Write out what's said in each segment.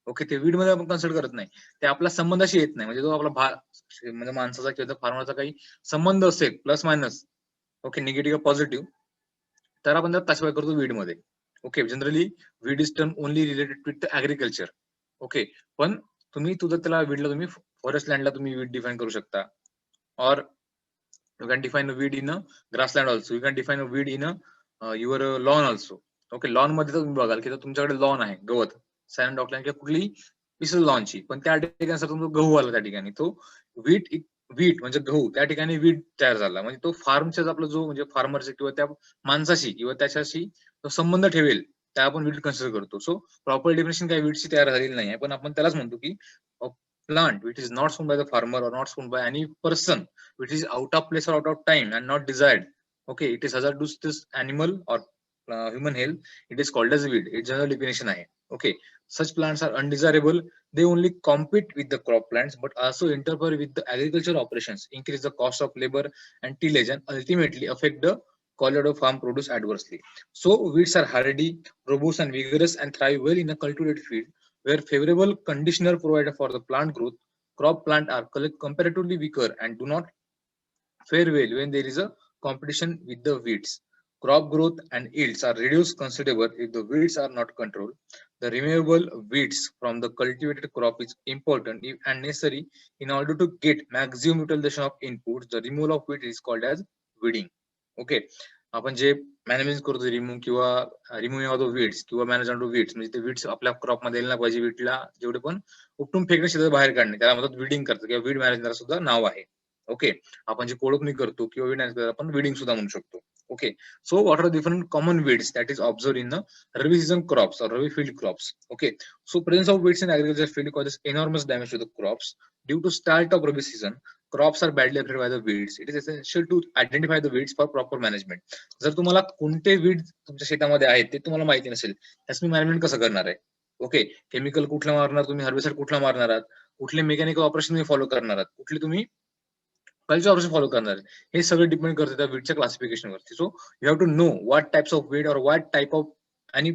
Okay, ते weed मध्ये आपण कन्सिडर करत नाही, ते आपल्या संबंधाशी येत नाही. म्हणजे जो आपला म्हणजे माणसाचा किंवा फार्मरचा काही संबंध असेल plus minus, okay, negative positive, तर आपण त्यात क्लासिफाय करतो वीड मध्ये. Okay, generally weed is term only related with agriculture. Okay, पण तुम्ही त्याला वीडला तुम्ही फॉरेस्ट लँडला तुम्ही वीड डिफाईन करू शकता, और you can define weed in a grassland also, you can define weed in your lawn also. Okay, lawn मध्ये तर तुम्ही बघाल की तुमच्याकडे लॉन आहे, गवत, सॅन डॉकलँड किंवा कुठलीही पिसल लॉनची, पण त्या ठिकाणी सर तुमचा गहू आला त्या ठिकाणी, तो वीट वीट म्हणजे गहू, त्या ठिकाणी वीट तयार झाला, म्हणजे तो फार्मचा आपला जो म्हणजे फार्मरचा किंवा त्या माणसाशी किंवा त्याच्याशी तो संबंध ठेवेल, त्या आपण वीट कन्सिडर करतो. सो प्रॉपर डेफिनेशन काही वीटची तयार झालेली नाही आहे, पण आपण त्यालाच म्हणतो की plant which is not sown by the farmer or not sown by any person, which is out of place or out of time and not desired. Okay, it is hazardous to this animal or human health. It is called as weed. It's general definition आहे. Okay, such plants are undesirable. They only compete with the crop plants, but also interfere with the agricultural operations, increase the cost of labor and tillage, and ultimately affect the quality of farm produce adversely. So weeds are hardy, robust, and vigorous, and thrive well in a cultivated field where favorable conditioner provided for the plant growth. Crop plant are comparatively weaker and do not fare well when there is a competition with the weeds. Crop growth and yields are reduced considerably if the weeds are not controlled. The removable weeds from the cultivated crop is important and necessary in order to get maximum utilization of inputs. The removal of weeds is called as weeding. Okay, आपण जे management करतो remove किंवा removing of the weeds किंवा management of weeds, म्हणजे ते weeds आपल्या crop मध्ये यायला पाहिजे, वीडला जेवढे पण उपटून फेकणे, शेतात बाहेर काढणे, त्याला म्हणतात वीडिंग करतो किंवा वीड मॅनेजमेंट सुद्धा नाव आहे. ओके, आपण जे कोळपणी करतो किंवा वीड मॅनेज आपण वीडिंग सुद्धा म्हणू शकतो. Okay, so what are different common weeds that is observe in rabi season crops और rabi field crops. Okay, so presence of weeds in agriculture field causes enormous damage to the crops. Due to start of rabi season, crops are badly affected by the weeds. It is essential to identify the weeds for proper management. जर तुम्हाला कोणते weed तुमच्या शेतामध्ये आहेत ते तुम्हाला माहिती नसेल, त्याच मी मॅनेजमेंट कसं करणार आहे? ओके, केमिकल कुठला मारणार तुम्ही, हर्बिसाइड कुठला मारणार आहात, कुठले मेकॅनिकल ऑपरेशन तुम्ही फॉलो करणार आहात, कुठले तुम्ही कल्चर ऑपरेशन फॉलो करणार आहे, हे सगळं डिपेंड करते त्या वीडच्या क्लासिफिकेशन वरती. So you have to know what types of weed और what type of any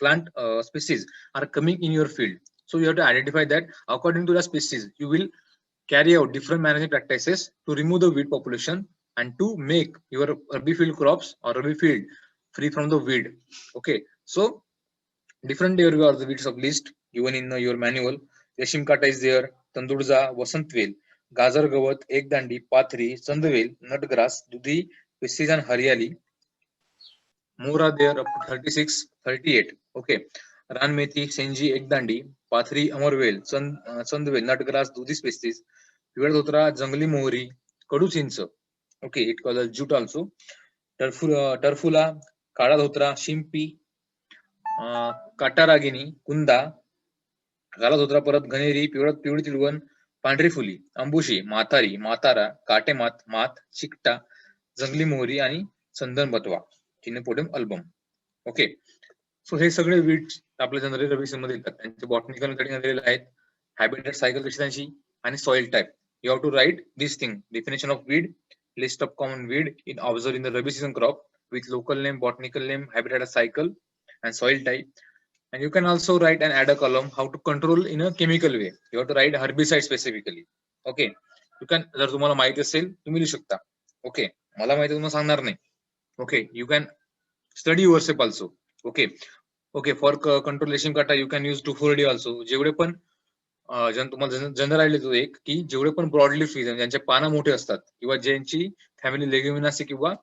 plant species are coming in your field. So you have to identify that. According to the species, you will carry out different management practices to remove the weed population and to make your rabi field crops or rabi field free from the weed. Okay, so different there are the weeds of list given in your manual. Reshim kata is there, tandurja, vasantvel, gajar gavat, ekdandi, pathri, chandvel, nutgrass, dudhi, piscis and haryali. More are there up to 36, 38. Okay, Ranmethi, Senji, Ekdandi, Pathri, Amarvel, Chandvel, Nutgrass, Dudhi species, Pivedhotra, Jangli Mohri, Kadu Chinch. Okay, it called jute also. Turfula, Kala Dhotra, Shimpi, Kataragini, Kunda, Kala Dhotra Parat, Ghaneri, Piudi Tilwan, पांढरी fully, अंबुशी, मातारी, मातारा, काटेमात, मात, चिकटा, जंगली मोहरी आणि चंदन बतवा, किनेपोडियम album. Okay, सो हे सगळे weeds आपल्या general रवी season मध्ये येतात. त्यांचे बॉटनिकल मेथड दिलेले आहेत, हॅबिटेट सायकल कशी त्यांची, आणि soil type. You have to write this thing, definition of weed, list of common weed in observe in the rabi season crop with local name, botanical name, habitat cycle, and soil type. And you can also write and add a column how to control in a chemical way. You have to write herbicide specifically. Okay, you can, जर तुम्हाला माहिती असेल तुम्ही लिहू शकता. Okay, मला माहिती तुम्हाला सांगणार नाही. Okay, you can study yourself also. Okay, okay, for control रेशीम काटा you can use 2,4-D also. जेवढे पण तुम्हाला जनरल तो एक की जेवढे पण ब्रॉडली ट्रीज ज्यांचे पानं मोठे असतात किंवा ज्यांची फॅमिली लेग्युमिनासी किंवा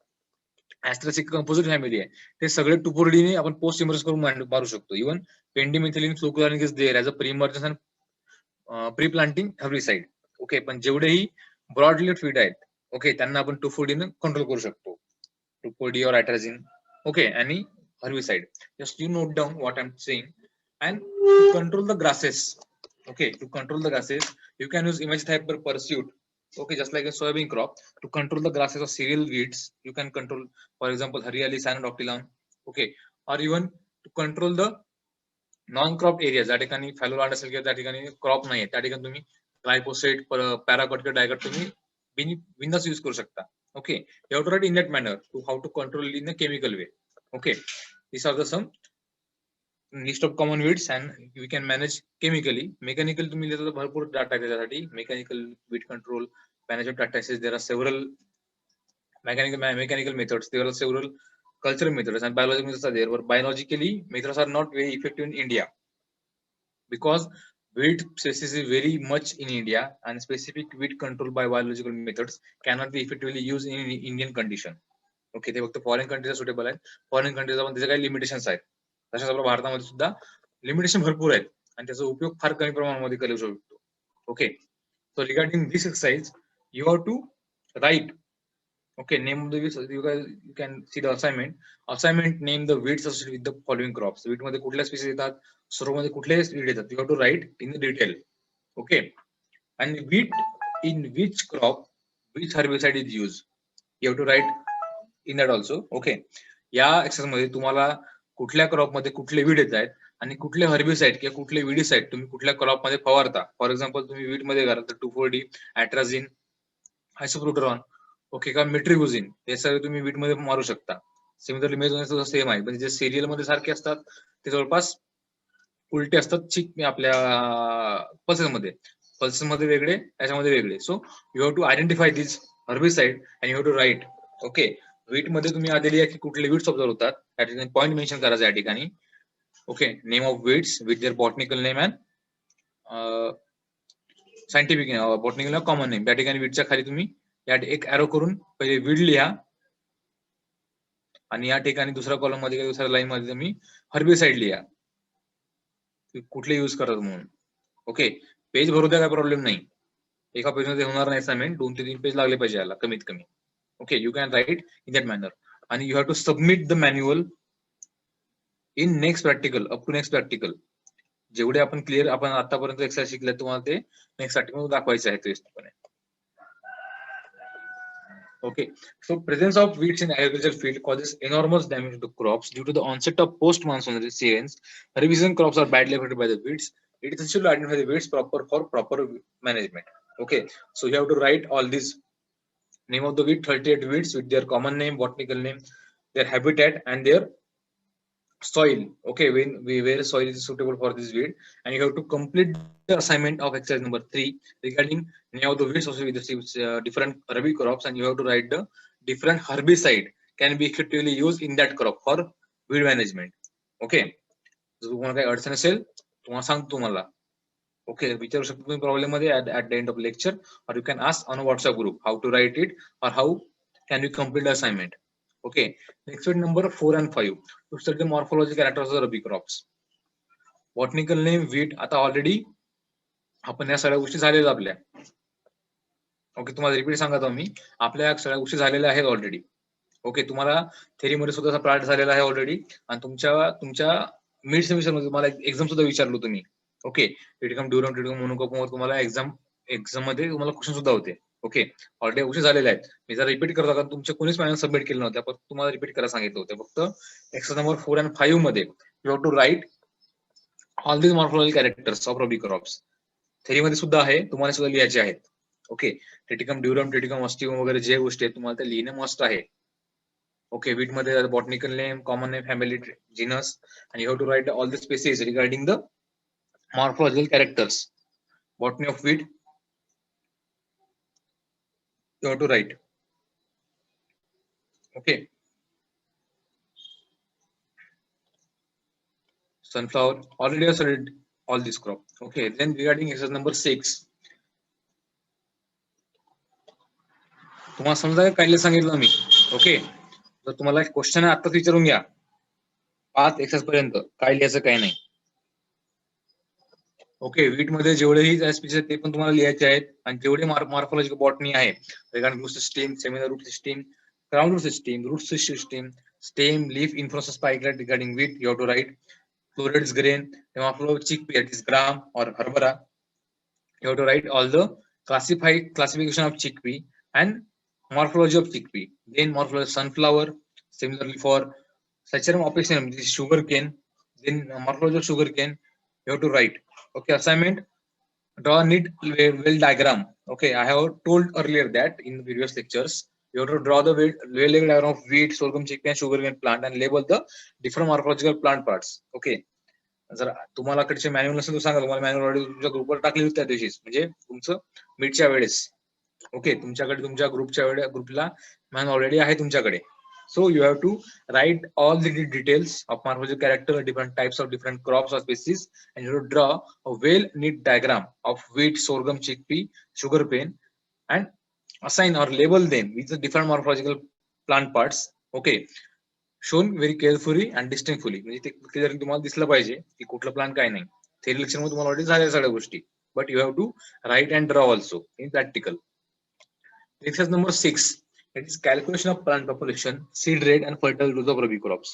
ऍस्ट्रेसिक कंपोजिट फॅमिली आहे, ते सगळे 2,4-D ने आपण पोस्ट इमर्स करून मारू शकतो. Even pendimethalin fluchloralin is there as a pre-emergence and pre planting herbicide. Okay, पण जेवढेही ब्रॉडली ट्रीड आहेत, ओके, त्यांना आपण 2,4-D ने कंट्रोल करू शकतो. 2,4-D or atrazine, okay, any herbicide. Just you note down what I'm saying. And to control the grasses, okay, to control the grasses, you can use image type per pursuit. Okay, just like a soybean crop, to control the grasses or cereal weeds, you can control, for example, Hariali, Cyanodactylon, okay, or even to control the non-crop areas, त्या ठिकाणी फॅलोलँड असेल किंवा त्या ठिकाणी crop नाही, त्या ठिकाणी तुम्ही ग्लायफोसेट, पॅराकॉट किंवा डायकॉट तुम्ही बिंदास यूज करू शकता. Okay, you have to write in that manner to how to control in a chemical way. Okay, these are the some list of common weeds and we can manage chemically. Mechanical तुम्ही लिहिलं तर भरपूर data आहे त्याच्यासाठी. Mechanical weed control, management practices, there are several mechanical methods, there are several cultural methods and biological methods are there, but biologically methods are not very effective in India because wheat species is very much in India and specific wheat control by biological methods cannot be effectively used in Indian condition. Okay, ते फक्त foreign countries suitable आहेत. Foreign countries पण त्याचे काही limitations आहेत. तशाच आपल्या भारतामध्ये सुद्धा लिमिटेशन भरपूर आहेत आणि त्याचा उपयोग फार कमी प्रमाणामध्ये करू शकतो. Okay, so regarding this exercise you have to write. Okay, name the weeds. You guys, you can see the assignment. Assignment, name the weeds associated with the following crops. Wheat मध्ये कुठल्या स्पीसीज येतात, sorrow मध्ये कुठले weed येतात. You have to write in the detail. Okay, and wheat in which crop, which herbicide is used. You have to write in that also. Okay, या exercise मध्ये तुम्हाला कुठल्या क्रॉप मध्ये कुठले वीड येत आहेत आणि कुठले हर्बिसाइड किंवा कुठले विडीसाइड तुम्ही कुठल्या क्रॉप मध्ये फवारता. फॉर एक्झाम्पल तुम्ही वीट मध्ये घाला तर 2,4-D, अॅट्राझिन, आयसोप्रोटेरॉन, ओके, का मेट्रिक्युझिन, हे सगळे तुम्ही वीट मध्ये मारू शकता. सिमिलरली मेझोनेस सेम आहे, म्हणजे जे सिरियल मध्ये सारखे असतात ते जवळपास उलटे असतात चिक आपल्या पल्सेस मध्ये वेगळे, याच्यामध्ये वेगळे. So you have to identify this herbicide and you have to write. Okay, wheat मध्ये तुम्ही आलेली आहे की कुठले वीड्स ऑब्झर्व होतात, त्या ठिकाणी पॉईंट मेन्शन करायचं या ठिकाणी. Okay, name of weeds with their botanical name and scientific botanical common name. त्या ठिकाणी वीडच्या खाली तुम्ही या एक एरो करून पहिले वीड लिहा आणि या ठिकाणी दुसऱ्या कॉलम मध्ये किंवा दुसऱ्या लाईन मध्ये तुम्ही हर्बिसाइड लिहा कुठले यूज करतात म्हणून. ओके, पेज भरू द्या, काय प्रॉब्लेम नाही. एका पेज मध्ये होणार नाही असाइनमेंट, 2 ते 3 पेज लागले पाहिजे याला कमीत कमी. Okay, you can write in that manner आणि you have to submit the manual in next practical, up to next practical. जेवढे आपण क्लिअर आपण आतापर्यंत एक्सरसाइज शिकले तुम्हाला ते नेक्स्ट प्रॅक्टिकल दाखवायचे आहे व्यवस्थितपणे. Okay, so presence of weeds in agricultural field causes enormous damage to crops due to the onset of post-monsoon seasons. Herbicide crops are badly affected by the weeds. It is essential to identify the weeds proper for proper management. Okay, so you have to write all these name of the weed, 38 weeds with their common name, botanical name, their habitat, and their soil. Okay, where soil is suitable for this weed, and you have to complete the assignment of exercise number 3 regarding name of the weeds also with the different rabi crops, and you have to write the different herbicide can be effectively used in that crop for weed management. Okay, जर तुम्हाला काही अडचण असेल तुम्हाला सांगतो तुम्हाला. Okay, विचारू शकतो तुम्ही प्रॉब्लेम मध्ये at the end of lecture, or you can ask on a WhatsApp group how to write it or how can you complete the assignment. Okay, next one number 4 and 5 to study the morphology characters of rabi crops. Botanical name wheat, आता already आपण या सगळ्या गोष्टी झालेल्या आपल्या. Okay, तुम्हाला repeat सांगतो मी, आपल्या सगळ्या गोष्टी झालेल्या आहेत ऑलरेडी. ओके, तुम्हाला थेरी मध्ये सुद्धा पार्ट झालेला आहे ऑलरेडी आणि तुमच्या मिड सेमिस्टर मध्ये तुम्हाला एक्झाम सुद्धा विचारलो तुम्ही. ओके, टिटिकम ड्युरम टिटिकम मोनोकोकम तुम्हाला एक्झाम मध्ये तुम्हाला क्वेश्चन सुद्धा होते. ओके, ऑलरेडी गोष्टी झालेल्या आहेत. मी जर रिपीट करतो कारण तुमच्या कोणीच मॅडम सबमिट केलं नव्हतं, फक्त तुम्हाला रिपीट करायला सांगितलं होतं. फक्त एक्सरसाइज नंबर 4 and 5 मध्ये you have to write all these morphological characters of rabi crops. Theory मध्ये सुद्धा आहे, तुम्हाला सुद्धा लिहायचे आहेत. Okay, triticum durum triticum aestivum वगैरे जे गोष्टी आहेत तुम्हाला ते लिहिणे मस्ट आहे. Okay, wheat मध्ये botanical name, common name, family, genus, and you have to write all the species regarding the morphological characters. Botany of wheat, you have to write. Okay. Sunflower, already I studied all this crop. Okay, then regarding exercise number 6. तुम्हाला समजा काय सांगितलं मी. Okay, तर तुम्हाला एक question आहे, आताच विचारून घ्या 5 एक्सरसाइज पर्यंत काय लिहायचं काय नाही. ओके, वीट मध्ये जेवढेही स्पीसीज आहेत ते पण तुम्हाला लिहायचे आहेत आणि जेवढे मॉर्फोलॉजिकल बॉटनी आहे regarding root system, seminal root system, crown root system, root system, stem, leaf, inflorescence spikelet regarding wheat you have to write. Chlorets grain, morphology chickpea, that is gram or herbara. You have to write all the classification of chickpea and morphology of chickpea. Then morphology of sunflower. Similarly for Saccharum opacinum, this is sugar cane. Then morphology of sugar cane you have to write. Okay, assignment, draw a neat well diagram. Okay, I have told earlier that in the previous lectures. You have to draw the well diagram of wheat, sorghum, chickpea, and sugarcane plant and label the different morphological plant parts. Okay, जर तुम्हाला कडचे manual नसेल तर सांगा, तुम्हाला manual already तुमच्या ग्रुपवर टाकली होती त्या दिवशीच, म्हणजे तुमचं मीटच्या वेळेस. ओके, तुमच्याकडे तुमच्या ग्रुपला मॅन्युअल ऑलरेडी आहे तुमच्याकडे. So you have to write all the details of morphological character, different types of different crops or species, and you have to draw a well neat diagram of wheat, sorghum, chickpea, sugarcane, and assign or label them with the different morphological plant parts. Okay, shown very carefully and distinctly. म्हणजे ते clearly तुम्हाला दिसलं पाहिजे की कुठलं plant काय नाही. Theory lecture मध्ये तुम्हाला ऑलरेडी झाल्या सगळ्या गोष्टी, but you have to write and draw also in practical. Exercise number 6. It is calculation of plant population, seed rate, and fertile use of Rabi crops.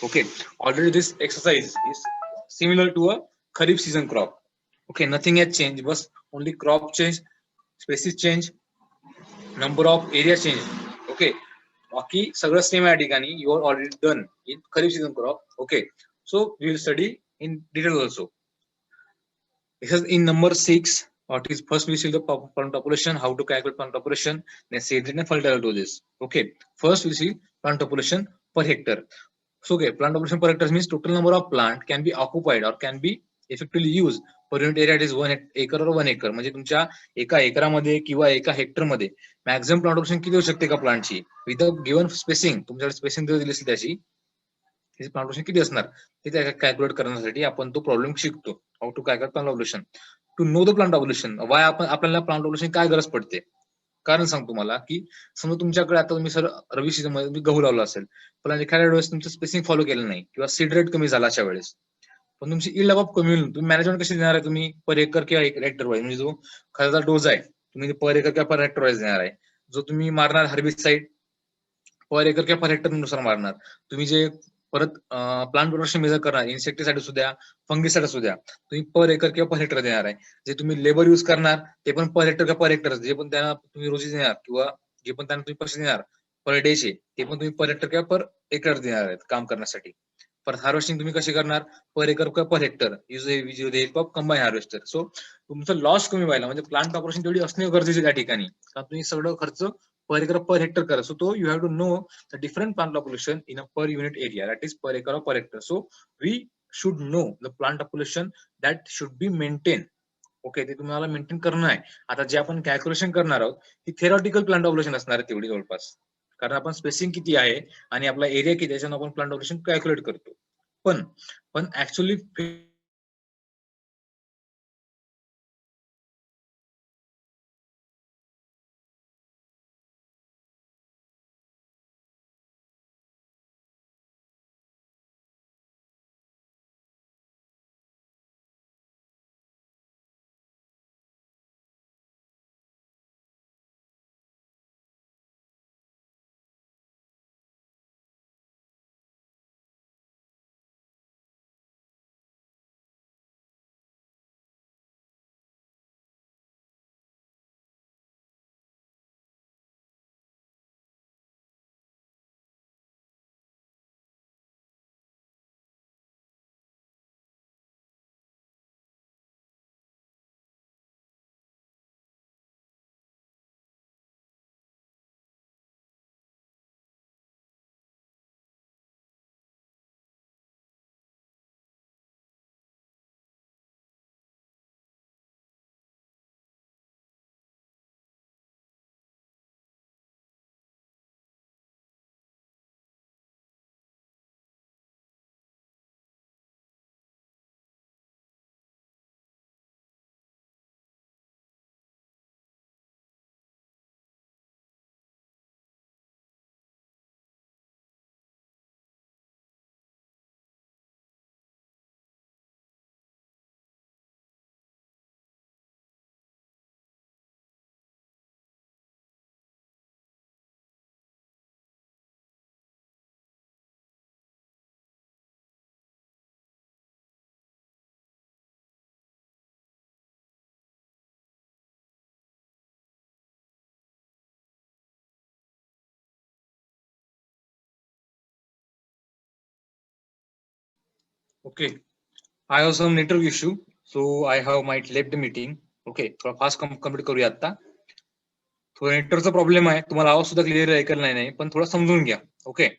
Okay. Already this exercise is similar to a Kharif season crop. Okay. Nothing has changed, but only crop change, species change, number of area change. Okay. बाकी सगळं same या ठिकाणी you are already done in kharif season crop. Okay, so we will study in detail also. In number 6, what is first we see the plant population, how to calculate plant population, then seed rate and fertile doses. Okay, first we see plant population per hectare. So okay, plant population per hectare means total number of plant can be occupied or can be effectively used per unit area. It is 1 acre or 1 acre. म्हणजे तुमच्या एका एकरामध्ये किंवा एका Hector मध्ये maximum plant population किती होऊ शकते का प्लांटची विथ अ गिवन स्पेसिंग. तुमच्याकडे स्पेसिंग दिली असेल त्याची प्लांट population किती असणार ते कॅल्क्युलेट करण्यासाठी आपण तो प्रॉब्लेम शिकतो. How to calculate plant population. To know the plant population, why आपल्याला प्लांट population काय गरज पडते. कारण सांगतो तुम्हाला की समजा तुमच्याकडे आता तुम्ही सर रवी सीझन मध्ये तुम्ही गहू लावला असेल, पण एखाद्या वेळेस तुमचं स्पेसिंग फॉलो केलं नाही किंवा सीड रेट कमी झाला अशा वेळेस, पण तुमची इल्ड आपोआप कमी होईल. तुम्ही मॅनेजमेंट कशी देणार आहे, तुम्ही पर एकर किंवा हेक्टर वाईज, म्हणजे जो खताचा डोज आहे तुम्ही पर एकर किंवा पर हेक्टर वाईज देणार आहे. जो तुम्ही मारणार हर्बिसाइड पर एकर किंवा पर हेक्टर नुसार मारणार. तुम्ही जे परत प्लांट प्रोडक्शन मेजर करणार, इन्सेक्टिसाइड असू द्या, फंगिसाइड असू द्या, तुम्ही पर एकर किंवा पर हेक्टर देणार आहे. जे तुम्ही लेबर युज करणार ते पण पर हेक्टर किंवा पर हेक्टर, जे पण त्यांना तुम्ही रोजी देणार किंवा जे पण त्यांना तुम्ही पैसे देणार पर डेचे, ते पण तुम्ही पर हेक्टर किंवा पर एकर देणार आहेत काम करण्यासाठी. परत हार्वेस्टिंग तुम्ही कशी करणार, पर एकर किंवा per hectare use help of combine harvester. So तुमचं लॉस कमी व्हायला म्हणजे प्लांट ऑपरेशन तेवढी असणे गरजेचे त्या ठिकाणी, कारण तुम्ही सगळं खर्च per acre per hectare करा. So you have to know the different plant population in a per unit area, that is per acre or per hectare. So we should know the plant population that should be maintained. Okay, ते तुम्हाला maintain करणं आहे. आता जे आपण calculation करणार आहोत ती theoretical plant population असणार आहे तेवढी जवळपास, कारण आपण स्पेसिंग किती आहे आणि आपला एरिया किती आहे त्याच्यानं आपण प्लांट population कॅल्क्युलेट करतो. पण actually okay, I have some network issue, so I have might left the meeting. Okay, थोडा फास्ट कम्प्लीट करूया आता. थोडा नेटवर्कचा प्रॉब्लेम आहे, तुम्हाला आवाज सुद्धा क्लिअर ऐकायला नाही, पण थोडं समजून घ्या. ओके,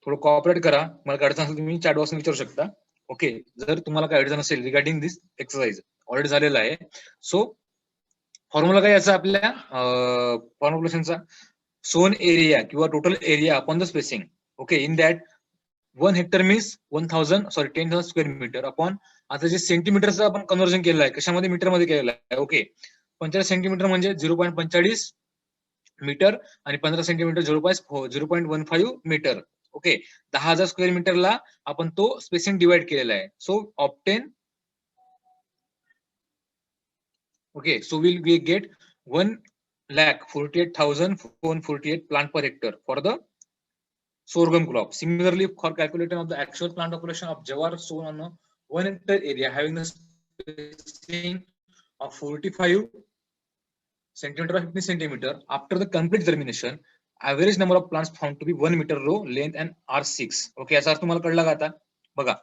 थोडं कॉपरेट करा. मला अडचण असेल तुम्ही चॅट बॉक्स विचारू शकता. ओके, जर तुम्हाला काय अडचण असेल रिगार्डिंग दिस एक्सरसाइज ऑलरेडी झालेला आहे. सो फॉर्म्युला काय याचा आपल्या फॉर्म्युलेशनचा, सोन एरिया किंवा total area upon the spacing. Okay, in that 1 hectare means 1000 square metre upon, आता जे सेंटीमीटरचं आपण कन्व्हर्जन केलं आहे कशामध्ये, मीटरमध्ये केलेलं आहे. ओके, 45 सेंटीमीटर म्हणजे 0.45 मीटर आणि 15 सेंटीमीटर 0.15 मीटर. ओके, 10,000 स्क्वेअर मीटरला आपण तो स्पेसिंग डिवाइड केलेला आहे. So obtain, okay, so will we get 1,48,448 plant per hectare for the sorghum crop. Similarly, for calculating of the actual plant population of jawar sown on a 1 hectare area having the spacing of 45 centimeter or 50 centimeter, after the complete germination, average number of plants found to be 1 meter row length and R6. Okay, याचा अर्थ तुम्हाला कळला का आता? बघा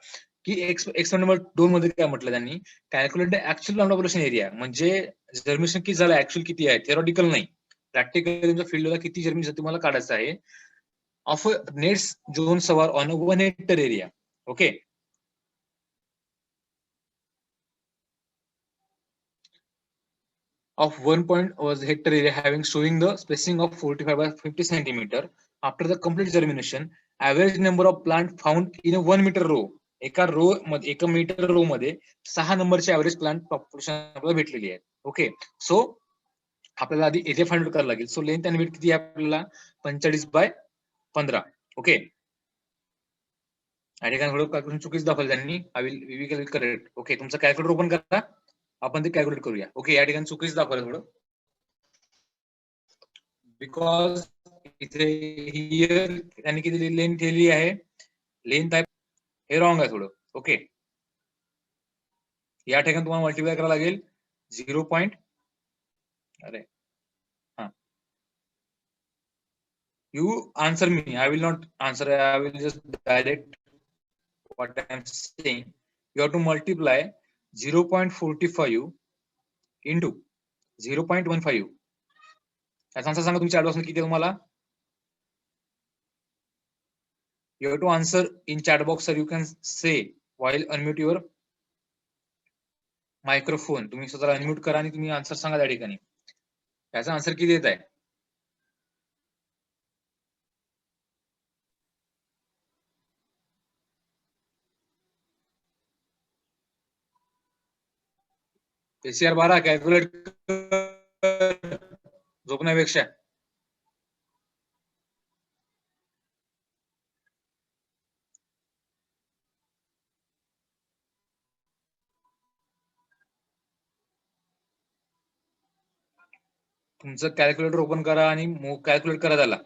की x number 2 मध्ये काय म्हटलं त्यांनी, calculate the actual plant population area, म्हणजे जर्मिनेशन किती झालं ऍक्च्युअल किती आहे, थेरॉटिकल नाही, प्रॅक्टिकली तुमच्या फील्डला किती जर्मिनेशन तुम्हाला काढायचं आहे ऑफ नेट्स झोन सवार on 1 Hector area. Okay, of 1 hectare area having showing the spacing of 45 by 50 centimeter. After the complete germination, average number of plant found in a 1 meter row. एका रो मध्ये, एका metre रो मध्ये 6 नंबरची average plant population आपल्याला भेटलेली आहे. Okay, सो आपल्याला आधी एरिया फाइंड आउट करायला लागेल. सो लेंथ अँड विड्थ किती आहे आपल्याला, 45/15. ओके, या ठिकाणी थोडं कॅल्क्युलेशन चुकीच दाखवलं त्यांनी. I will correct. ओके, तुमचं कॅल्क्युलेटर ओपन करा, आपण ते कॅल्क्युलेट करूया. ओके, या ठिकाणी चुकीच दाखवलं थोडं, बिकॉज इथे हियर त्यांनी किती लेंथ केली आहे, लेंथ आहे हे रॉंग आहे थोडं. ओके, या ठिकाणी तुम्हाला मल्टिप्लाय करावं लागेल 0. अरे हा, you answer me, I will not answer, I will just direct what I am saying. You have to multiply 0.45 into 0.15. याचा आन्सर सांगा तुमच्या ऍडबॉक्स किती तुम्हाला. You have to answer in chat box, sir. You can say while unmute your microphone. तुम्ही स्वतःला unmute करा आणि तुम्ही answer सांगा त्या ठिकाणी. याचा आन्सर किती येत आहे. एसीआर 12 कॅल्क्युलेट झोपण्यापेक्षा. तुमचं कॅल्क्युलेटर ओपन करा आणि कॅल्क्युलेट करा त्याला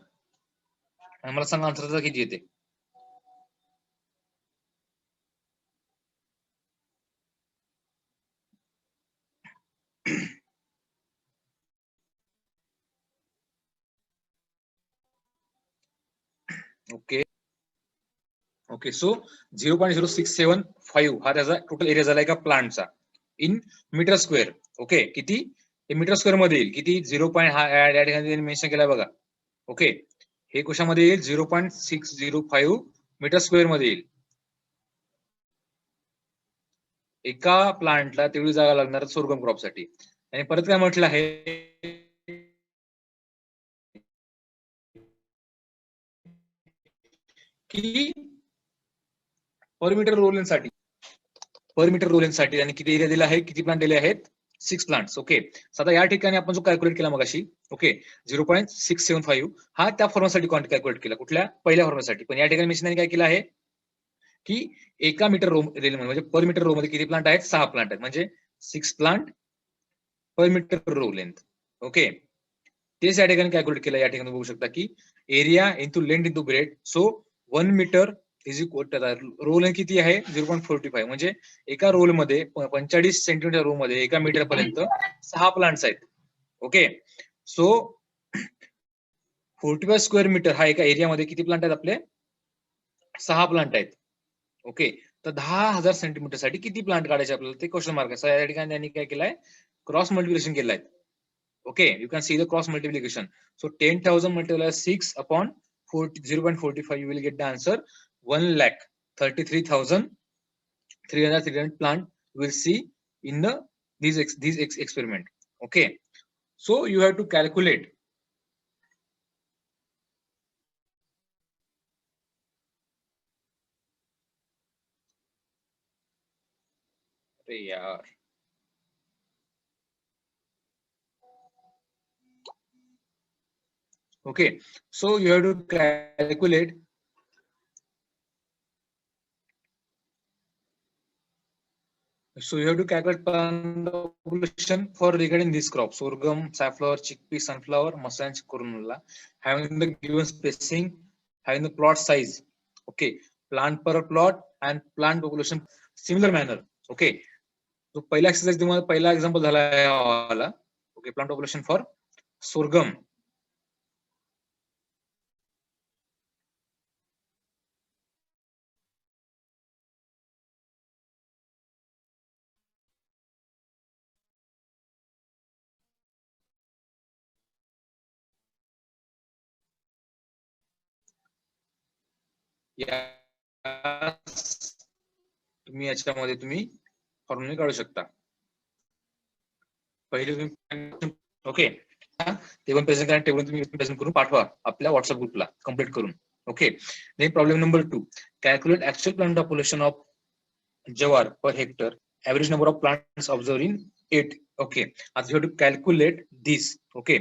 आणि मला सांगा आन्सर किती येते. ओके ओके, सो 0.0675 हा त्याचा टोटल एरिया झाला एका प्लांटचा इन मीटर स्क्वेअर. ओके, किती हे मीटर स्क्वेअर मध्ये येईल, किती 0. हा या ठिकाणी मेन्शन केलाय बघा. ओके, हे कशामध्ये येईल, 0.605 मीटर स्क्वेअर मध्ये येईल. एका प्लांटला तेवढी जागा लागणार सोरगम क्रॉप साठी. आणि परत काय म्हटलं आहे की पर मीटर रोलिंगसाठी, पर मीटर रोलिंगसाठी आणि किती एरिया दिला आहे, किती प्लांट दिले आहेत, 6 प्लांट्स. ओके, आता या ठिकाणी आपण जो कॅल्क्युलेट केला मगाशी, ओके 0.675 हा त्या फॉर्म्युलासाठी कॅल्क्युलेट केला, कुठल्या पहिल्या फॉर्म्युलासाठी. पण या ठिकाणी मिशनने काय केलं आहे की एका मीटर रो म्हणजे पर मीटर रो मध्ये किती प्लांट आहेत, 6 प्लांट आहेत, म्हणजे 6 प्लांट पर मीटर रो लेंथ. ओके, तेच या ठिकाणी कॅल्क्युलेट केलं. या ठिकाणी बघू शकता की area into length into breadth. So 1 metre is equal, row length किती आहे 0.45, म्हणजे एका रोल मध्ये 45 सेंटीमीटर रो मध्ये एका मीटर पर्यंत 6 प्लांट्स आहेत. ओके, सो 45 स्क्वेअर मीटर हा एका एरियामध्ये किती प्लांट आहेत आपले, 6 प्लांट आहेत. ओके, तर 10,000 सेंटीमीटर साठी किती प्लांट काढायचे आपल्याला ते क्वेश्चन मार्क आहे. या ठिकाणी त्यांनी काय केलंय, क्रॉस मल्टिप्लिकेशन केलंय. Okay, you can see the cross multiplication. So 10,000 multiplied 6 upon 0.45, you will get the answer 1,33,000 300 plant will see in these experiment. Okay, so you have to calculate. Yeah. Okay, so you have to calculate. So you have to calculate plant population for regarding this crop: sorghum, safflower, chickpea, sunflower, mustard, and canola, having the given spacing, having the plot size. Okay, plant per plot and plant population similar manner. Okay, so पहिला exercise तुम्हाला पहिला example झाला आहे वाला. Okay, plant population for sorghum. तुम्ही याच्यामध्ये तुम्ही फॉर्म्युले काढू शकता. पहिले तुम्ही ओके ते पण प्रेझेंट करा, टेबल तुम्ही प्रेझेंट करून पाठवा आपल्या व्हॉट्सअप ग्रुपला कम्प्लीट करून. Okay, then problem number 2, calculate actual plant population of jowar per hectare, average number of plants observe in 8. Okay, आता you have to calculate this. Okay,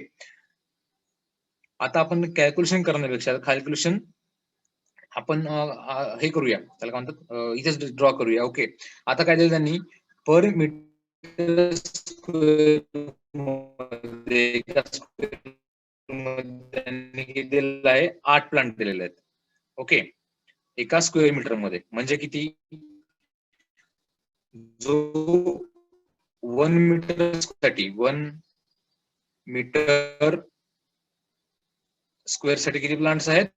आता आपण कॅल्क्युलेशन करण्यापेक्षा कॅल्क्युलेशन आपण हे करूया, त्याला काय म्हणतात, इथेच ड्रॉ करूया. ओके, आता काय दिलं त्यांनी, पर मीटर स्क्वेअर मध्ये दिलेलं आहे 8 प्लांट दिलेले आहेत. ओके, एका स्क्वेअर मीटर मध्ये, म्हणजे किती, जो 1 मीटर साठी 1 मीटर स्क्वेअर साठी किती प्लांट्स आहेत,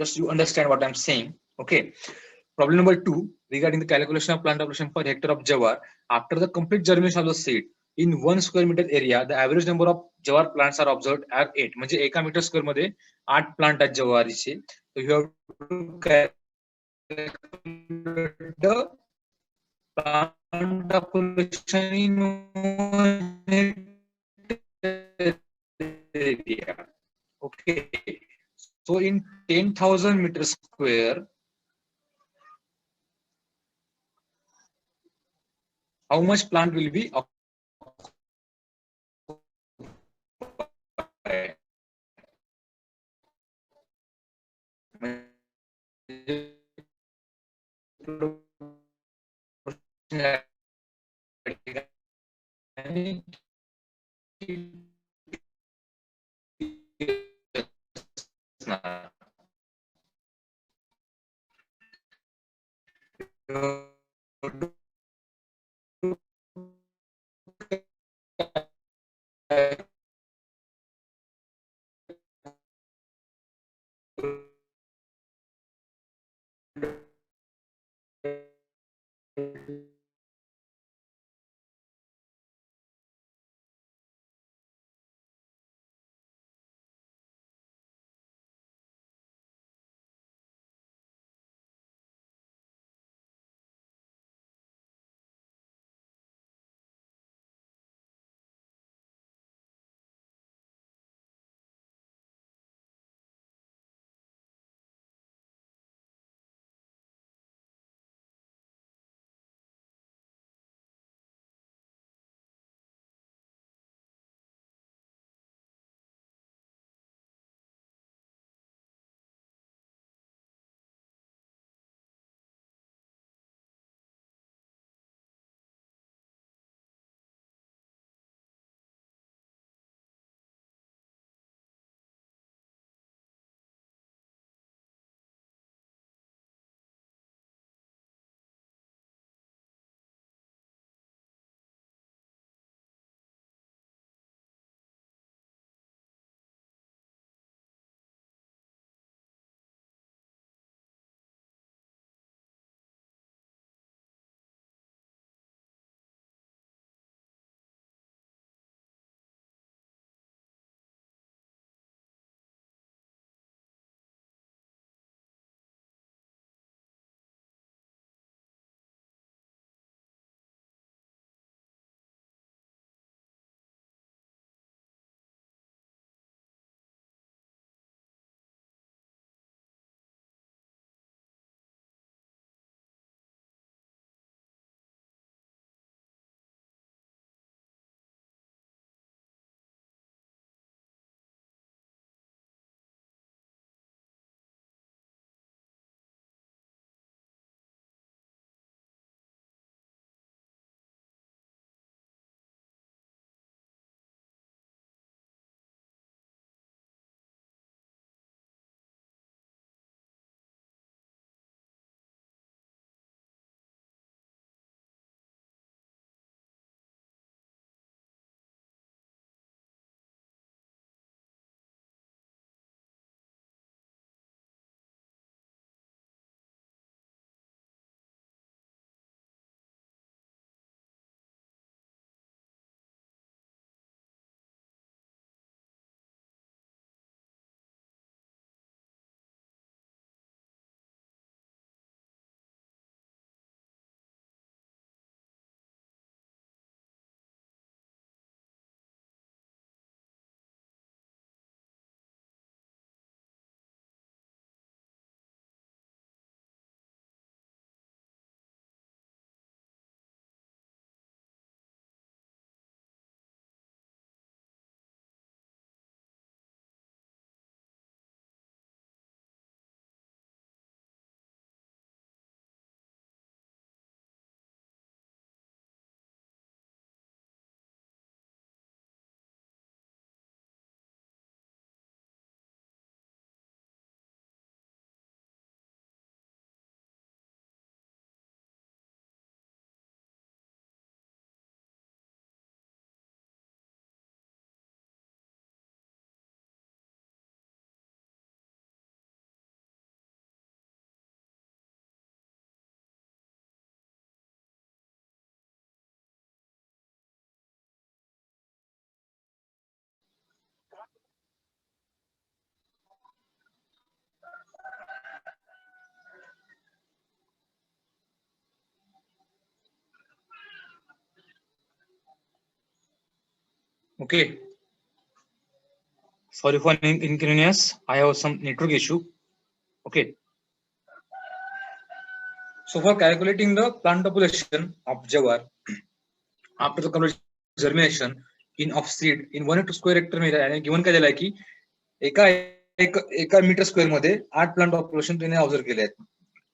just you understand what I'm saying. Okay, problem number 2, regarding the calculation of plant population per hectare of jawar after the complete germination of the seed in 1 square meter area, the average number of jawar plants are observed at 8. म्हणजे एका metre square मध्ये 8 plant आहेत जवारीचे. So you have to calculate the plant population in 1 area. Okay, so in 10,000 meter square, how much plant will be Okay. Sorry for inconvenience. I have some network issue. Okay. So for calculating the plant population of jawar after the germination in of seed in 1 to square hectare मध्ये आणि given काय दिलाय की एका metre square मध्ये 8 plant population त्याने observe केले आहेत.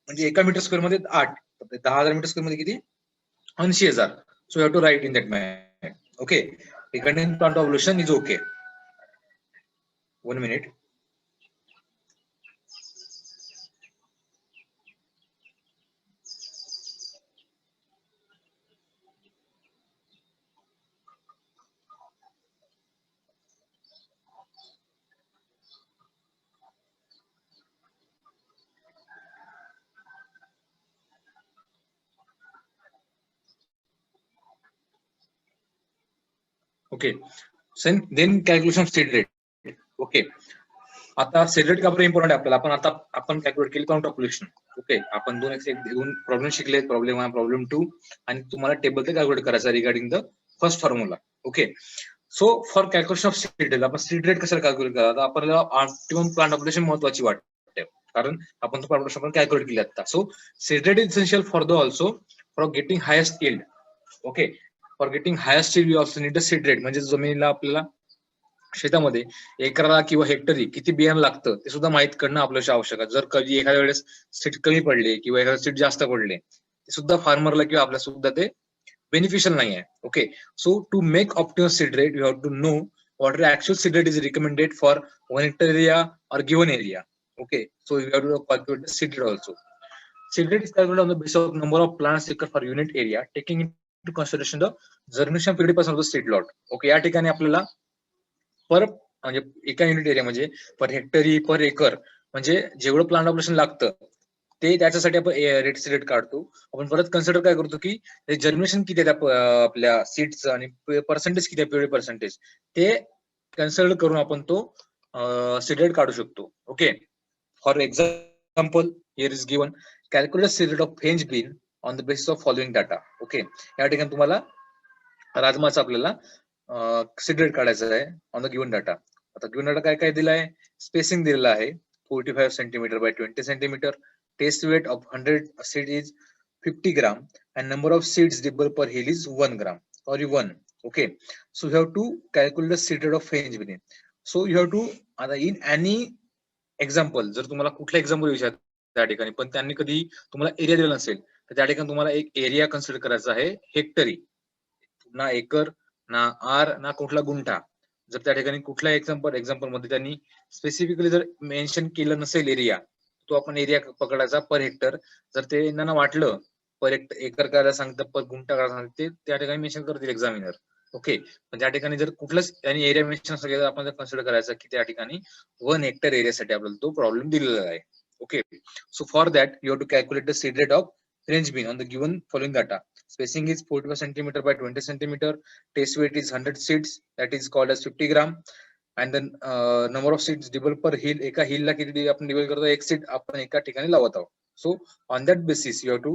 म्हणजे एका मीटर स्क्वेअर मध्ये 8, 10,000 मीटर स्क्वेअर मध्ये किती 80,000. So you have to write in that manner. Okay. Regarding plant population is okay. 1 minute. Okay. Then calculation seed rate. Okay. आता सीड रेट का बरं इम्पॉर्टंट आहे आपल्याला. आपण कॅल्क्युलेट केली प्लांट पॉप्युलेशन. ओके. आपण दोन प्रॉब्लेम शिकले, प्रॉब्लेम 1, प्रॉब्लेम 2, आणि तुम्हाला टेबल ते कॅल्क्युलेट करायचं regarding the first formula. Okay. So for calculation of seed rate, आपण सीड रेट कशाला कॅल्क्युलेट करा, आपल्याला ऑप्टिमम प्लांट पॉप्युलेशन महत्वाची वाटते, कारण आपण तो पॉप्युलेशन पण कॅल्क्युलेट केली आता. सो seed rate is essential for the also for getting highest yield. Okay. For getting highest yield you also need the seed rate. म्हणजे जमिनीला आपल्याला शेतामध्ये एकराला किंवा हेक्टरी किती बियाणं लागतं ते सुद्धा माहित करणं आपल्याला आवश्यक आहे. जर कधी एखाद्या वेळेस सीड कमी पडले किंवा एखाद्या सीड जास्त पडले ते सुद्धा फार्मरला किंवा आपल्या सुद्धा ते बेनिफिशियल नाही आहे. Okay. So to make optimum seed rate you have to know what actual seed rate is recommended for 1 hectare area or given area. Okay, so you have to calculate the seed rate also. Seed rate is calculated on the basis of number of plants acre per unit area, taking into consideration the germination period of the seed lot. Okay, या ठिकाणी आपल्याला पर म्हणजे एका unit area म्हणजे पर हेक्टरी पर एकर म्हणजे जेवढं प्लांट पॉप्युलेशन लागतं ते त्याच्यासाठी आपण रेट सिलेक्ट काढतो. आपण परत कन्सिडर काय करतो की जर्मिनेशन किती आहे आपल्या सीड्सचं आणि पर्सेंटेज किती आहे, पिरियड पर्सेंटेज, ते कन्सिडर करून आपण तो सीड रेट काढू शकतो. Okay. For example here is given calculate seed rate of French bean on the basis of following data. Okay. या ठिकाणी तुम्हाला राजमाचा आपल्याला सीड रेट काढायचं आहे ऑन द गिवन डाटा. आता गिवन डाटा काय काय दिलाय, स्पेसिंग दिलेला आहे 45 centimetre by 20 centimetre, test weight of 100 seed is 50 gram and number of seeds dibble per hill is 1 gram or 1. Okay, so you have to calculate the seed rate of French bean. So you have to in any example, जर तुम्हाला कुठला example विचारत त्या ठिकाणी पण त्यांनी कधी तुम्हाला एरिया दिला नसेल तर त्या ठिकाणी तुम्हाला एक एरिया कन्सिडर करायचा आहे हेक्टरी, ना एकर ना आर ना कुठला गुंठा. जर त्या ठिकाणी कुठल्या एक्झाम्पल मध्ये त्यांनी स्पेसिफिकली जर मेन्शन केलं नसेल एरिया, तो आपण एरिया पकडायचा पर हेक्टर. जर ते त्यांना वाटलं पर एकर करायला सांगतं, पर गुंठा करायला सांगतं, ते त्या ठिकाणी मेन्शन करतील एक्झामिनर. ओके. पण त्या ठिकाणी जर कुठलंच त्यांनी एरिया मेन्शन असेल तर आपण जर कन्सिडर करायचं की त्या ठिकाणी 1 हेक्टर एरियासाठी आपल्याला तो प्रॉब्लेम दिलेला आहे. Okay. So for that you have to calculate the seed rate of French bean on the given following data. Spacing is 45 centimeter by 20 centimeter. Test weight is 100 seeds, that is called as 50 gram. And then number of seeds dibble per hill. एका हिल ला किती आपण divide करतो, एक seed आपण एका ठिकाणी लावत आहोत. So on that basis you have to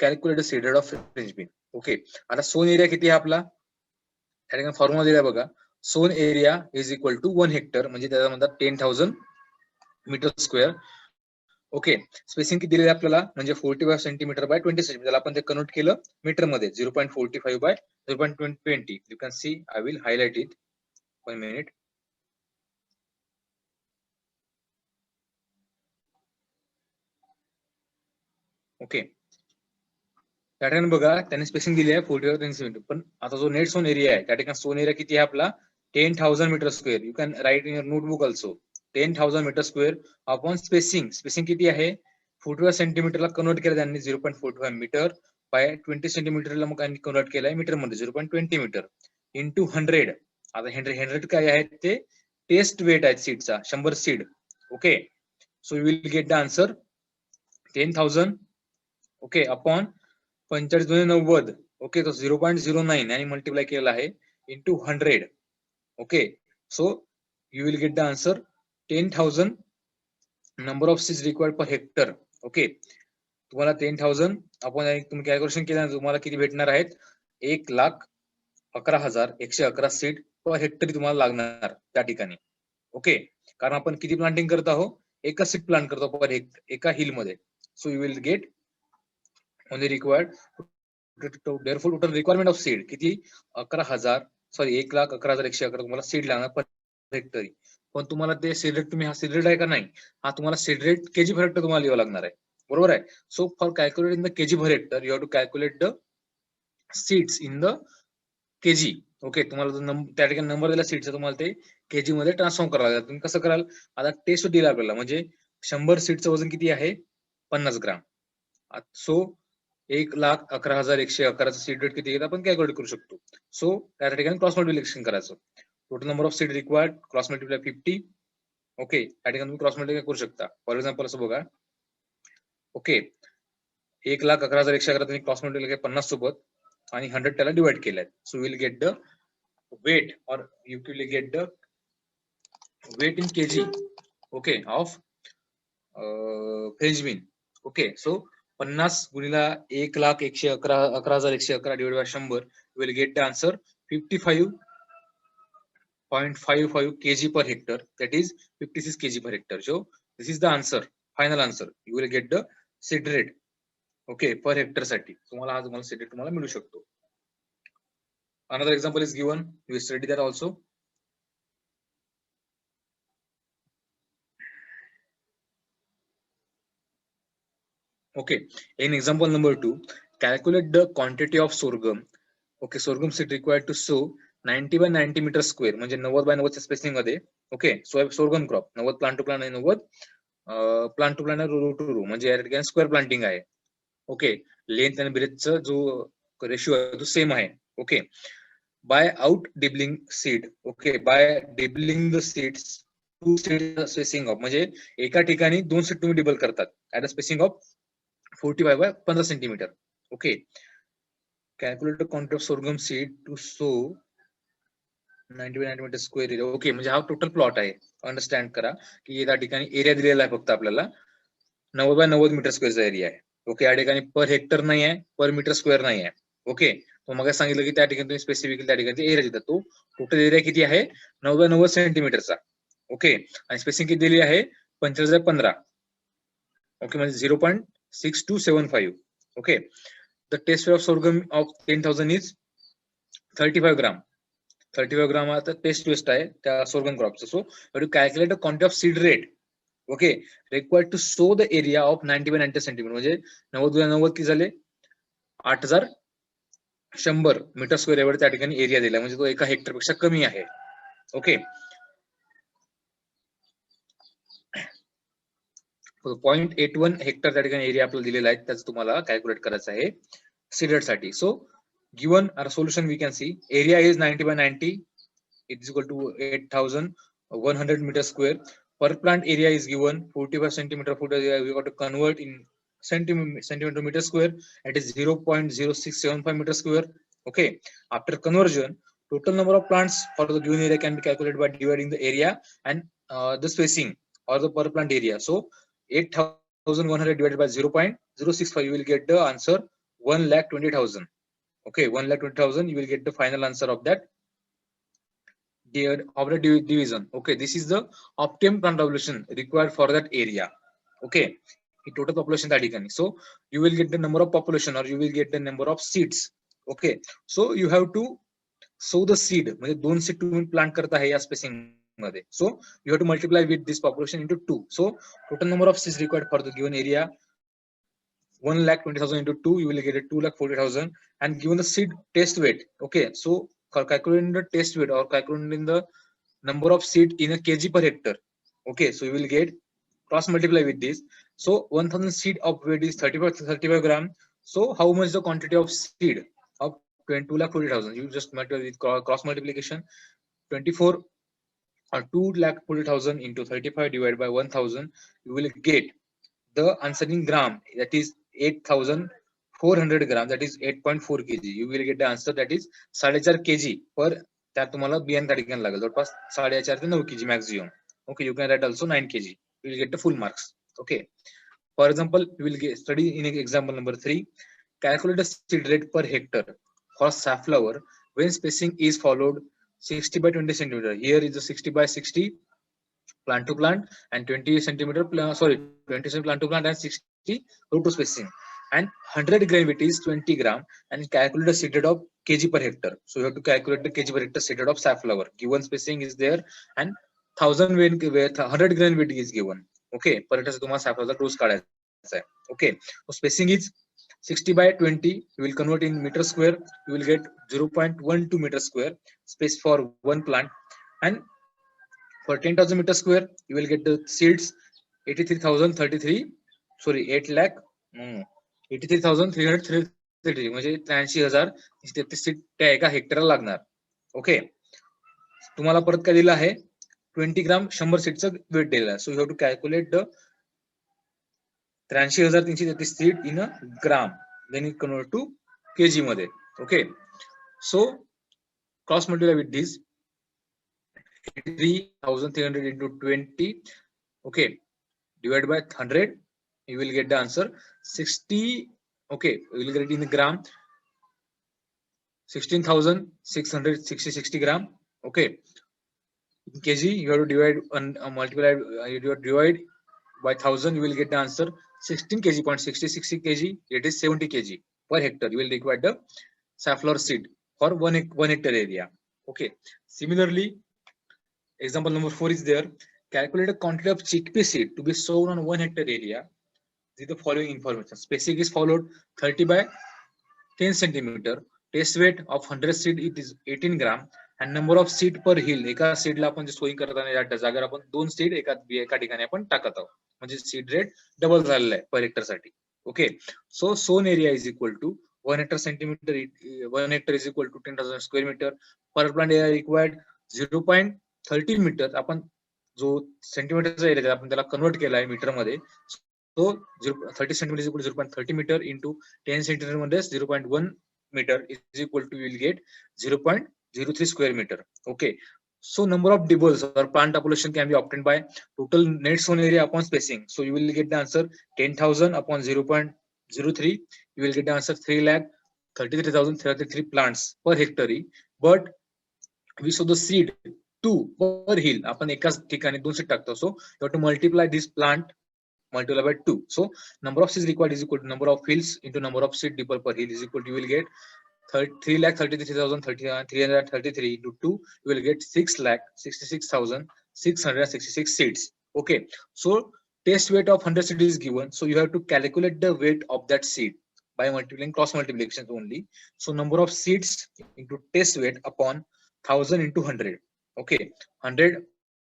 calculate the seed rate of French bean. Okay. आता सोन एरिया किती आहे आपला, त्या ठिकाणी फॉर्म्युला दिला बघा. Sown area is equal to 1 hectare म्हणजे त्याचा म्हणतात 10,000 मीटर स्क्वेअर. ओके. स्पेसिंग किती दिलेली आपल्याला म्हणजे 45 सेंटीमीटर बाय 20 सेंटीमीटर. त्याला आपण ते कन्वर्ट केलं मीटर मध्ये 0.45 by 0.20. You can see, I will highlight it. 1 minute. Okay. त्या ठिकाणी बघा त्यांनी स्पेसिंग दिली आहे 45 सेंटीमीटर. पण आता जो नेट सोन एरिया आहे त्या ठिकाणी सोन एरिया किती आहे आपला 10,000 metre square. You can write in your notebook also 10,000 metre square upon spacing किती आहे 45 सेंटीमीटरला कन्वर्ट केलं त्यांनी 0.45 मीटर बाय 20 सेंटीमीटरला मग कन्वर्ट केलंय मीटर मध्ये 0.20 मीटर इंटू 100. आता 100 काय आहे ते टेस्ट वेट आहे सीडचा 100 seed. Okay. So you will get the answer 10,000 okay upon 45,90. Okay. तो 0.09 आणि मल्टिप्लाय केलेला आहे into 100. Okay. So you will get the answer 10,000 number of seeds required per hectare. Okay. तुम्हाला 10,000 आपण तुम्ही कॅल्क्युलेशन केल्यानंतर तुम्हाला किती भेटणार आहेत 1,00,000 11,111 सीड पर हेक्टरी तुम्हाला लागणार त्या ठिकाणी. ओके, कारण आपण किती प्लांटिंग करत आहोत, एकच सीड प्लांट करतो पर एका हिल मध्ये. So you will get only required therefore total requirement of seed किती 1,11,111 तुम्हाला सीड लागणार पर हेक्टरी. पण तुम्हाला ते सीड रेट, तुम्ही हा सीड रेट आहे का नाही, हा तुम्हाला seed rate kg per hectare तुम्हाला लिहावं लागणार आहे. बरोबर आहे. So for calculate in the kg per hectare you have to calculate the seeds in the kg. Okay, तुम्हाला जो त्या ठिकाणी नंबर दिला सीडचा, तुम्हाला ते केजी मध्ये ट्रान्सफॉर्म करावं लागेल. तुम्ही कसं कराल, आता टेस्ट दिला आपल्याला, म्हणजे 100 सीडचं वजन किती आहे, 50 ग्राम. सो 1,11,111 सीड रेट किती आपण कॅल्क्युलेट करू शकतो. सो त्या ठिकाणी क्रॉस मल्टिप्लिकेशन करायचं. Total number of seed required cross multiply 50. Okay, त्या ठिकाणी तुम्ही क्रॉस मल्टिप्लाय करू शकता. फॉर एक्झाम्पल असं बघा, ओके 1,11,111 तुम्ही क्रॉस मल्टिप्लाय 50 सोबत आणि 100 त्याला डिवाइड केलाय. So will get the weight or you will get the weight in kg, okay, of French bean. Okay, so 50 गुणिला 1,11,111 divided by 100 you will get the answer 55.55 kg per hectare, that is 56 kg per hectare. So this is the answer, final answer. You will get the seed rate, okay, per hectare साठी तुम्हाला आज मला seed rate तुम्हाला मिळू शकतो. Another example is given, you study that also. Okay, in example number 2, calculate the quantity of sorghum. Okay, sorghum seed required to sow 90 by 90 meter square, म्हणजे 90 by 90 spacing मध्ये. Okay, sorghum crop 90 plant to plant आणि 90 plant to plant row to row, म्हणजे या ठिकाणी square planting आहे. Okay, length आणि ब्रेथचा जो रेशिओ आहे तो सेम आहे. Okay, by out dibbling seed, okay, by dibbling the seeds to seed spacing of, म्हणजे एका ठिकाणी 2 सीड तुम्ही डिबल करतात at a spacing of 45 by 15 centimetre. Okay, calculate the quantity of sorghum seed to sow 90 by 90 metre square area. Okay, म्हणजे हा total plot आहे. Understand करा की या ठिकाणी एरिया दिलेला आहे फक्त आपल्याला 90 by 90 मीटर स्क्वेअरचा एरिया आहे. ओके, या ठिकाणी पर हेक्टर नाही आहे, पर मीटर स्क्वेअर नाही आहे. ओके, तो मग सांगितलं की त्या ठिकाणी तुम्ही स्पेसिफिकली त्या ठिकाणी एरिया देतात. तो टोटल एरिया किती आहे 90 by 90 सेंटीमीटरचा. ओके, आणि स्पेसिंग किती दिली आहे 45 by 15. ओके, म्हणजे 0.6275. okay, the test weight of sorghum of 10,000 is 35 gram. 35 gram आता टेस्ट वेस्ट आहे त्या sorghum क्रॉपचं. So you calculate the quantity of seed rate, okay, required to so the area of 90 by 90 centimetre, म्हणजे 90 by 90 किती झाले 8,100 metre square एवढं त्या ठिकाणी एरिया दिला, म्हणजे तो एका हेक्टर पेक्षा कमी आहे. ओके, 0.81 हेक्टर त्या ठिकाणी एरिया आपल्याला दिलेला आहे, त्याचं तुम्हाला कॅल्क्युलेट करायचं आहे सीड रेट साठी. सो given our solution we can see area is 90 by 90, it is equal to 8,100 meter square. Per plant area is given 45 centimeter foot area, we got to convert in centimeter meter square, it is 0.0675 meter square. Okay, after conversion total number of plants for the given area can be calculated by dividing the area and the spacing or the per plant area. So 8,100 divided by 0.065, you will get the answer 1,20,000. Okay, 1,20,000, you will get the final answer of that division. Okay, this is the optimum plant population required for that area. Okay, the total population that you can. So you will get the number of population or you will get the number of seeds. Okay, so you have to sow the seed, म्हणजे 2 seed तुम्ही plant करता है या spacing मध्ये. So you have to multiply with this population into 2. So total number of seeds required for the given area 1,20,000 into 2, you will get it 2,40,000, and given the seed test weight. Okay, so calculating the test weight or calculating the number of seed in a kg per hectare. Okay, so you will get cross multiply with this. So 1,000 seed of weight is 35 gram. So how much the quantity of seed of 2,40,000? You just multiply with cross multiplication. 24 or 2,40,000 into 35 divided by 1,000, you will get the answer in gram, that is 8,400 gram, that is 8.4 kg. You will get the answer, that is 4.5 kg per. त्यात तुम्हाला बियाण त्या ठिकाणी लागेल जवळपास 4.5 ते 9 kg maximum. Okay, you can right also 9 kg. You will get the full marks. Okay, for example, you will get study in example number 3. Calculate the seed rate per hectare for safflower when spacing is followed 60 by 20 centimeter. Here is the 60 by 60 plant to plant and 20 centimeter, 20 centimeter plant to plant and 60 row to spacing. And 100 grain weight is 20 gram and calculate the seeded of kg per hectare. So you have to calculate the kg per hectare seeded of safflower. Given spacing is there and 1000 weight, 100 grain weight is given. Okay, per hectare तुम्हाला safflower डोस काढायचा आहे. Okay, so spacing is 60 by 20. You will convert in meter square. You will get 0.12 meter square space for one plant. And for 10,000 meter square, you will get the seeds 83,033. Sorry, 8 lakh. 83,333 म्हणजे 83,333 seed त्या एका हेक्टरला लागणार. Okay, तुम्हाला परत काय दिलं आहे 20 ग्राम 100 सीडचं weight दिलेलं आहे. So you have to calculate the 83,333 seed in a gram, then it convert to KG मध्ये. Okay, so cross multiply with this 83,300 into 20, okay, divided by 100, you will get the answer 60. Okay, you will get it in the gram 16,660 gram. Okay, in kg you have to divide multiply, you have to divide by 1000, you will get the answer 16 kg, 0.60 kg, it is 70 kg per hectare. You will require the safflower seed for one hectare area. Okay, similarly example number 4 is there. Calculate a quantity of chickpea seed to be sown on 1 hectare area. This is the following information. Spacing is followed 30 by 10 centimeter. Test weight of 100 seed it is 18 gram. And number of seed per hill. एका सीडला आपण जे sowing करताना या जागेवर आपण 2 seed एका ठिकाणी आपण टाकत आहोत. म्हणजे सीड रेट डबल झालेला आहे पर हेक्टर साठी. Okay, so sown area is equal to 1 hectare centimeter, 1 hectare is equal to 10,000 square meter. Per plant area required 0.30 metre. आपण जो सेंटीमीटरचा एरिया आपण त्याला कन्वर्ट केला आहे मीटर मध्ये. So 30 centimeter is equal to 0.30 meter into 10 centimeter मध्ये 0.1 meter is equal to, you will get 0.03 square meter. Okay, so number of dibbles or plant population can be obtained by total net sown area upon spacing. So you will get the answer 10,000 upon 0.03. You will get the answer 3,33,333 plants per hectare. But we saw the seed 2 per hill. आपण एकाच ठिकाणी 2 seed टाकतो. So you have to multiply this plant multiply by 2. So number of seeds required is equal to number of hills into number of seed dipper per hill is equal to, you will get 3,33,333 into 2, you will get 6,66,666 seeds. Okay, so test weight of 100 seed is given. So you have to calculate the weight of that seed by multiplying cross multiplication only. So number of seeds into test weight upon 1000 into 100. Okay, 100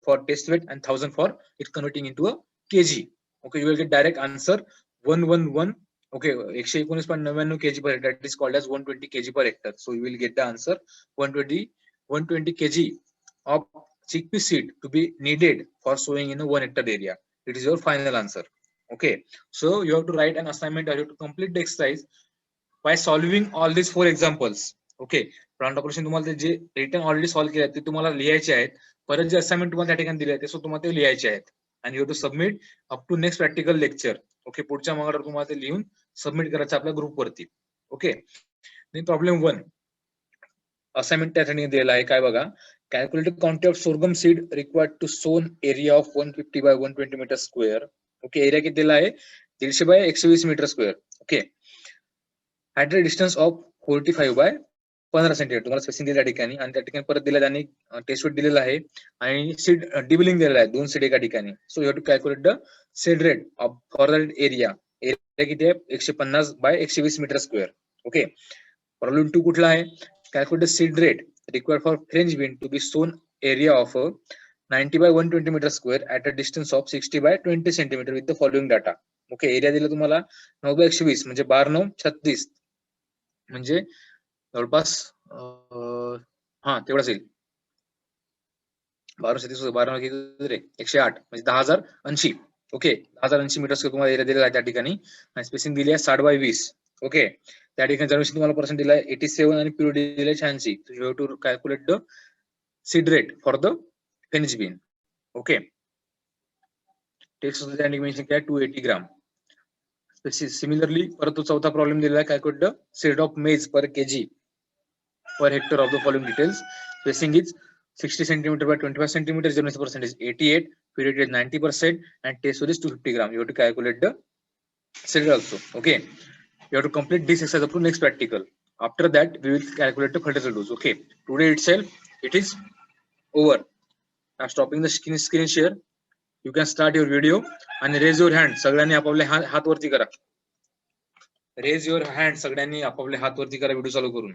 for test weight and 1000 for it converting into a kg. Okay, you will get direct answer 111. Okay, 119.99 kg per hectare. That is called as 120 kg per hectare. So you will get the answer 120 kg of chickpea seed to be needed for sowing in a 1 hectare area. It is your final answer. Okay, so you have to write an assignment, or you have to complete the exercise by solving all these 4 examples. Okay, plant operation तुम्हाला जे return already solve केले ते तुम्हाला लिहायचे आहेत. परत जे assignment तुम्हाला त्या ठिकाणी दिले आहे ते तुम्हाला ते लिहायचे आहेत. आणि you have to submit up to next practical lecture. Okay, पुढच्या मंगळवार तुम्हाला ते लिहून सबमिट करायचं आपल्या ग्रुप वरती. ओके, देन प्रॉब्लेम 1 असाइनमेंट त्या ठिकाणी दिलेला आहे. काय बघा, calculate quantity of sorghum seed required to sown area of 150 by 120 metre square. Okay, area किती दिला आहे 150 by 120 metre square. Okay, at the distance of 45 by 15 centimetre तुम्हाला स्पेसिंग दिल्या ठिकाणी. आणि त्या ठिकाणी परत दिलं त्यांनी टेस्ट वेट दिलेला आहे आणि सीड डिबलिंग दिलेला आहे 2 सीड एका ठिकाणी. So you have to calculate the seed rate of for that area. Area किती आहे 150 by 120 metre square. Okay, problem 2 कुठला आहे, calculate the seed rate required for French bean to be sown area of 90 by 120 metre square at a distance of 60 by 20 centimetre with the following data. Okay, area दिला तुम्हाला 9 by 120 म्हणजे 12 9 36 म्हणजे जवळपास तेवढाच येईल. 108 म्हणजे 10,080. ओके, 10,080 मीटर स्क्वेअर तुम्हाला area दिलेला आहे त्या ठिकाणी. आणि स्पेसिंग दिली आहे 60 by 20. ओके, त्या ठिकाणी जनरेशन तुम्हाला पर्सेंट दिला आहे 87 आणि प्युरिटी दिली आहे 86. So you have to calculate the seed rate for the French bean. Okay, text mention केला 280 ग्राम. सिमिलरली परत तो चौथा प्रॉब्लेम दिलेला आहे, कॅल्क्युलेट द सीड ऑफ मेज पर KG per hectare of the following details. Spacing is 60 centimeter by 25 centimeter. Germination percent is 88. Purity is 90%, and test weight is 250 gram. You have to calculate the cell also. Okay. You have to complete this exercise up to next practical. After that, we will calculate the fertilizer dose. Okay. Today itself, it is over. Now stopping the screen share. You can start your video and raise your hand. सगळ्यांनी आपापले हात वरती करा. Raise your hand. सगळ्यांनी आपापले हात वरती करा व्हिडिओ चालू करून.